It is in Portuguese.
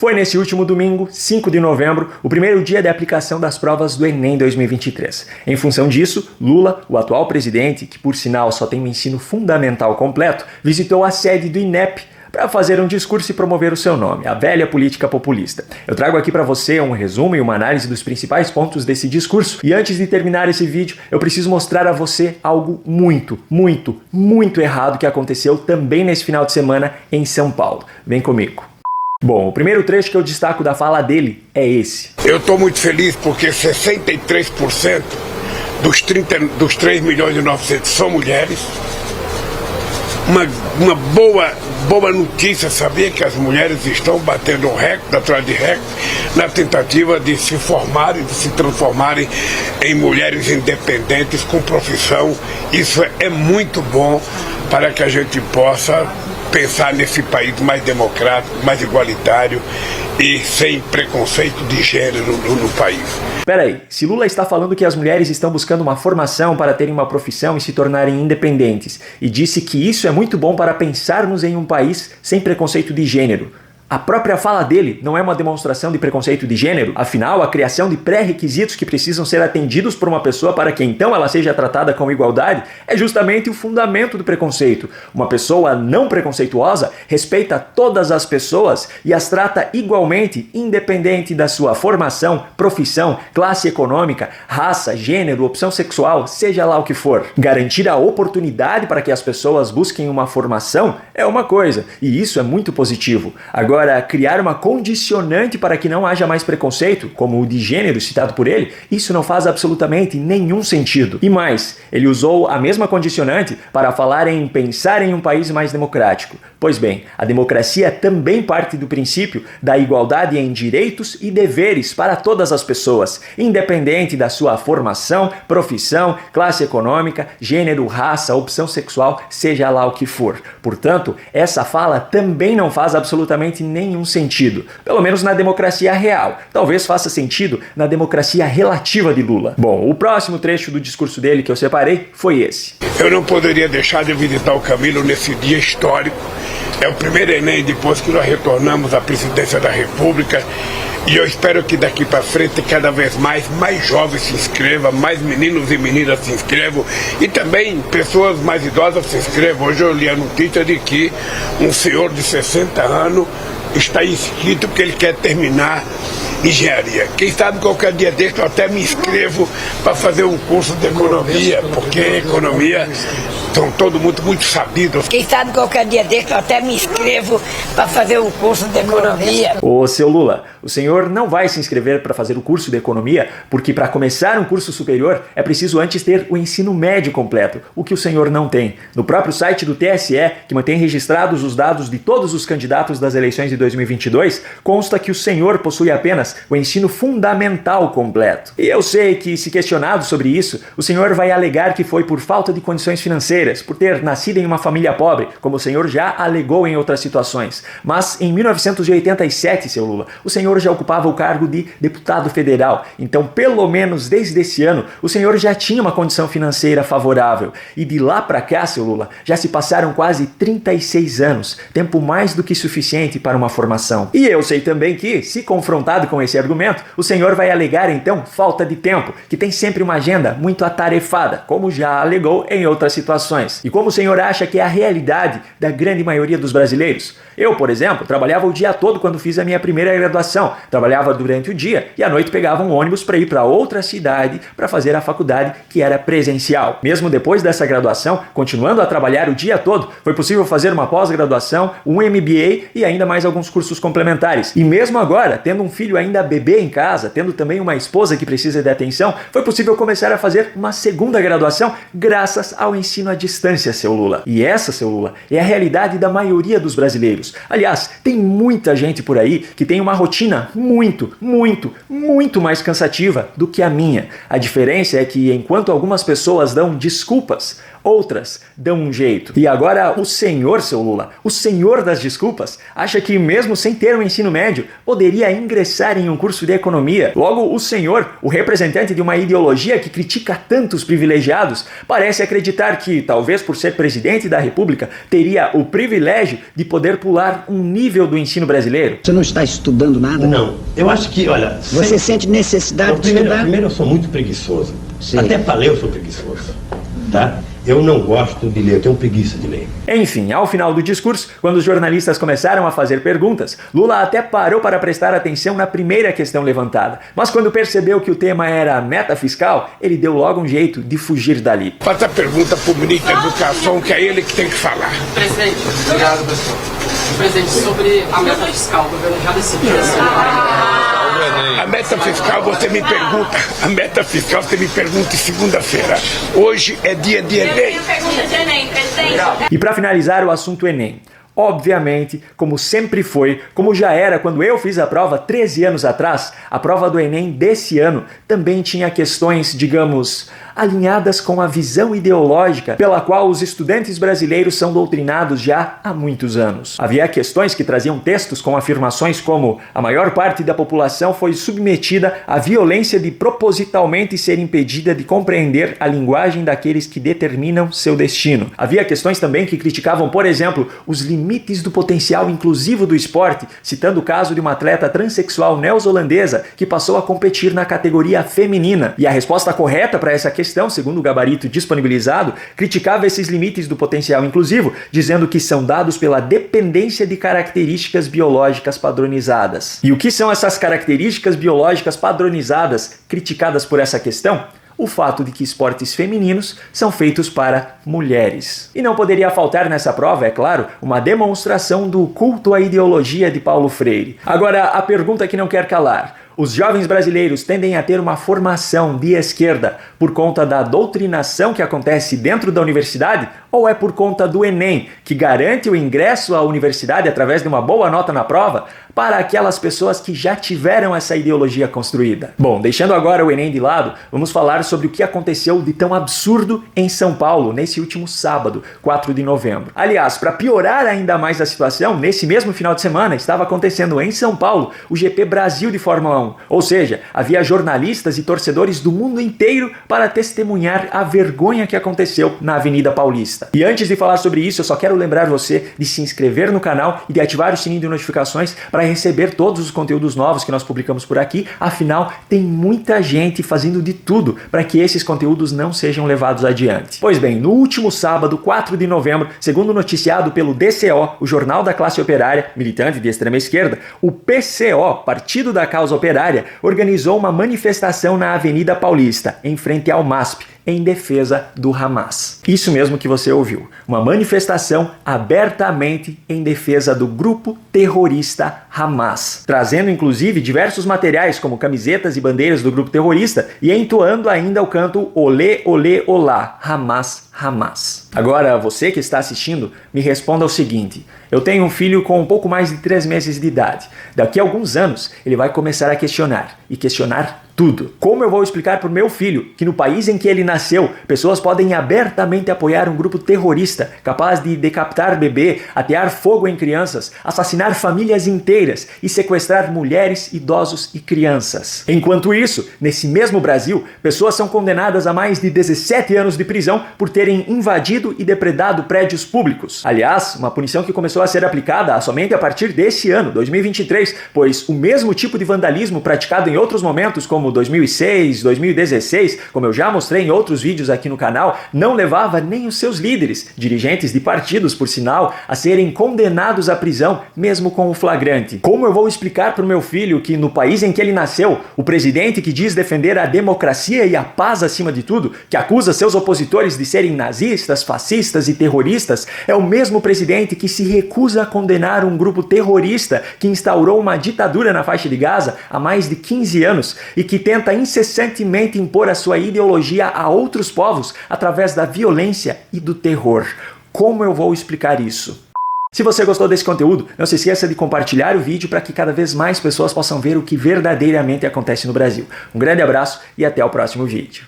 Foi nesse último domingo, 5 de novembro, o primeiro dia da aplicação das provas do Enem 2023. Em função disso, Lula, o atual presidente, que por sinal só tem o ensino fundamental completo, visitou a sede do INEP para fazer um discurso e promover o seu nome, a velha política populista. Eu trago aqui para você um resumo e uma análise dos principais pontos desse discurso, e antes de terminar esse vídeo, eu preciso mostrar a você algo muito errado que aconteceu também nesse final de semana em São Paulo. Vem comigo. Bom, o primeiro trecho que eu destaco da fala dele é esse. Eu estou muito feliz porque 63% dos 3 milhões e 900 são mulheres. Uma boa notícia, sabia que as mulheres estão batendo recorde atrás de recorde na tentativa de se formarem, de se transformarem em mulheres independentes com profissão. Isso é muito bom para que a gente possa pensar nesse país mais democrático, mais igualitário e sem preconceito de gênero no país. Peraí, se Lula está falando que as mulheres estão buscando uma formação para terem uma profissão e se tornarem independentes, e disse que isso é muito bom para pensarmos em um país sem preconceito de gênero, a própria fala dele não é uma demonstração de preconceito de gênero? Afinal, a criação de pré-requisitos que precisam ser atendidos por uma pessoa para que então ela seja tratada com igualdade é justamente o fundamento do preconceito. Uma pessoa não preconceituosa respeita todas as pessoas e as trata igualmente, independente da sua formação, profissão, classe econômica, raça, gênero, opção sexual, seja lá o que for. Garantir a oportunidade para que as pessoas busquem uma formação é uma coisa, e isso é muito positivo. Agora, criar uma condicionante para que não haja mais preconceito, como o de gênero citado por ele, isso não faz absolutamente nenhum sentido. E mais, ele usou a mesma condicionante para falar em pensar em um país mais democrático. Pois bem, a democracia também parte do princípio da igualdade em direitos e deveres para todas as pessoas, independente da sua formação, profissão, classe econômica, gênero, raça, opção sexual, seja lá o que for. Portanto, essa fala também não faz absolutamente nenhum sentido, pelo menos na democracia real. Talvez faça sentido na democracia relativa de Lula. Bom, o próximo trecho do discurso dele que eu separei foi esse. Eu não poderia deixar de visitar o Camilo nesse dia histórico. É o primeiro Enem depois que nós retornamos à presidência da República, e eu espero que daqui para frente cada vez mais jovens se inscrevam, mais meninos e meninas se inscrevam e também pessoas mais idosas se inscrevam. Hoje eu li a notícia de que um senhor de 60 anos está inscrito porque ele quer terminar engenharia. Quem sabe qualquer dia desse eu até me inscrevo para fazer um curso de economia, porque economia são todo mundo muito sabidos. Quem sabe qualquer dia desse eu até me inscrevo para fazer um curso de economia. Ô, seu Lula, o senhor não vai se inscrever para fazer o curso de economia porque para começar um curso superior é preciso antes ter o ensino médio completo, o que o senhor não tem. No próprio site do TSE, que mantém registrados os dados de todos os candidatos das eleições de 2022, consta que o senhor possui apenas o ensino fundamental completo. E eu sei que, se questionado sobre isso, o senhor vai alegar que foi por falta de condições financeiras, por ter nascido em uma família pobre, como o senhor já alegou em outras situações. Mas em 1987, seu Lula, o senhor já ocupava o cargo de deputado federal. Então, pelo menos desde esse ano, o senhor já tinha uma condição financeira favorável. E de lá para cá, seu Lula, já se passaram quase 36 anos, tempo mais do que suficiente para uma formação. E eu sei também que, se confrontado com esse argumento, o senhor vai alegar então falta de tempo, que tem sempre uma agenda muito atarefada, como já alegou em outras situações. E como o senhor acha que é a realidade da grande maioria dos brasileiros? Eu, por exemplo, trabalhava o dia todo quando fiz a minha primeira graduação. Trabalhava durante o dia e à noite pegava um ônibus para ir para outra cidade para fazer a faculdade, que era presencial. Mesmo depois dessa graduação, continuando a trabalhar o dia todo, foi possível fazer uma pós-graduação, um MBA e ainda mais alguns cursos complementares. E mesmo agora, tendo um filho ainda bebê em casa, tendo também uma esposa que precisa de atenção, foi possível começar a fazer uma segunda graduação graças ao ensino à distância, seu Lula. E essa, seu Lula, é a realidade da maioria dos brasileiros. Aliás, tem muita gente por aí que tem uma rotina muito mais cansativa do que a minha. A diferença é que enquanto algumas pessoas dão desculpas, outras dão um jeito. E agora o senhor, seu Lula, o senhor das desculpas, acha que mesmo sem ter um ensino médio, poderia ingressar em um curso de economia. Logo, o senhor, o representante de uma ideologia que critica tantos privilegiados, parece acreditar que talvez por ser presidente da República, teria o privilégio de poder pular um nível do ensino brasileiro? Você não está estudando nada? Não. Eu acho que, olha... Você sente necessidade de estudar? Primeiro, eu sou muito preguiçoso. Sim. Até para ler eu sou preguiçoso. Tá? Eu não gosto de ler, eu tenho preguiça de ler. Enfim, ao final do discurso, quando os jornalistas começaram a fazer perguntas, Lula até parou para prestar atenção na primeira questão levantada. Mas quando percebeu que o tema era meta fiscal, ele deu logo um jeito de fugir dali. Faça a pergunta para o ministro da Educação, que é ele que tem que falar. Presidente, obrigado, pessoal. Presidente, sobre a meta fiscal, o governo já decidiu A meta fiscal você me pergunta. A meta fiscal você me pergunta em segunda-feira. Hoje é dia de Enem. Pergunta de Enem, presidente. E para finalizar o assunto Enem, obviamente, como sempre foi, como já era quando eu fiz a prova 13 anos atrás, a prova do Enem desse ano também tinha questões, digamos, alinhadas com a visão ideológica pela qual os estudantes brasileiros são doutrinados já há muitos anos. Havia questões que traziam textos com afirmações como a maior parte da população foi submetida à violência de propositalmente ser impedida de compreender a linguagem daqueles que determinam seu destino. Havia questões também que criticavam, por exemplo, os limites do potencial inclusivo do esporte, citando o caso de uma atleta transexual neozelandesa que passou a competir na categoria feminina. E a resposta correta para essa questão, segundo o gabarito disponibilizado, criticava esses limites do potencial inclusivo, dizendo que são dados pela dependência de características biológicas padronizadas. E o que são essas características biológicas padronizadas criticadas por essa questão? O fato de que esportes femininos são feitos para mulheres. E não poderia faltar nessa prova, é claro, uma demonstração do culto à ideologia de Paulo Freire. Agora, a pergunta que não quer calar: os jovens brasileiros tendem a ter uma formação de esquerda por conta da doutrinação que acontece dentro da universidade ou é por conta do Enem, que garante o ingresso à universidade através de uma boa nota na prova para aquelas pessoas que já tiveram essa ideologia construída? Bom, deixando agora o Enem de lado, vamos falar sobre o que aconteceu de tão absurdo em São Paulo nesse último sábado, 4 de novembro. Aliás, para piorar ainda mais a situação, nesse mesmo final de semana estava acontecendo em São Paulo o GP Brasil de Fórmula 1. Ou seja, havia jornalistas e torcedores do mundo inteiro para testemunhar a vergonha que aconteceu na Avenida Paulista. E antes de falar sobre isso, eu só quero lembrar você de se inscrever no canal e de ativar o sininho de notificações para receber todos os conteúdos novos que nós publicamos por aqui. Afinal, tem muita gente fazendo de tudo para que esses conteúdos não sejam levados adiante. Pois bem, no último sábado, 4 de novembro, segundo noticiado pelo DCO, o Jornal da Classe Operária, militante de extrema esquerda, o PCO, Partido da Causa Operária, organizou uma manifestação na Avenida Paulista, em frente ao MASP, em defesa do Hamas. Isso mesmo que você ouviu, uma manifestação abertamente em defesa do grupo terrorista Hamas, trazendo inclusive diversos materiais como camisetas e bandeiras do grupo terrorista e entoando ainda o canto Olê, Olê, Olá, Hamas, Hamas. Agora, você que está assistindo, me responda o seguinte: eu tenho um filho com um pouco mais de 3 meses de idade. Daqui a alguns anos, ele vai começar a questionar, e questionar tudo. Como eu vou explicar para o meu filho que no país em que ele nasceu, pessoas podem abertamente apoiar um grupo terrorista capaz de decapitar bebê, atear fogo em crianças, assassinar famílias inteiras e sequestrar mulheres, idosos e crianças? Enquanto isso, nesse mesmo Brasil, pessoas são condenadas a mais de 17 anos de prisão por terem invadido e depredado prédios públicos. Aliás, uma punição que começou a ser aplicada somente a partir desse ano, 2023, pois o mesmo tipo de vandalismo praticado em outros momentos, como 2006, 2016, como eu já mostrei em outros vídeos aqui no canal, não levava nem os seus líderes, dirigentes de partidos, por sinal, a serem condenados à prisão, mesmo com o flagrante. Como eu vou explicar para o meu filho que no país em que ele nasceu, o presidente que diz defender a democracia e a paz acima de tudo, que acusa seus opositores de serem nazistas, fascistas e terroristas, é o mesmo presidente que se recusa a condenar um grupo terrorista que instaurou uma ditadura na faixa de Gaza há mais de 15 anos e que tenta incessantemente impor a sua ideologia a outros povos através da violência e do terror. Como eu vou explicar isso? Se você gostou desse conteúdo, não se esqueça de compartilhar o vídeo para que cada vez mais pessoas possam ver o que verdadeiramente acontece no Brasil. Um grande abraço e até o próximo vídeo.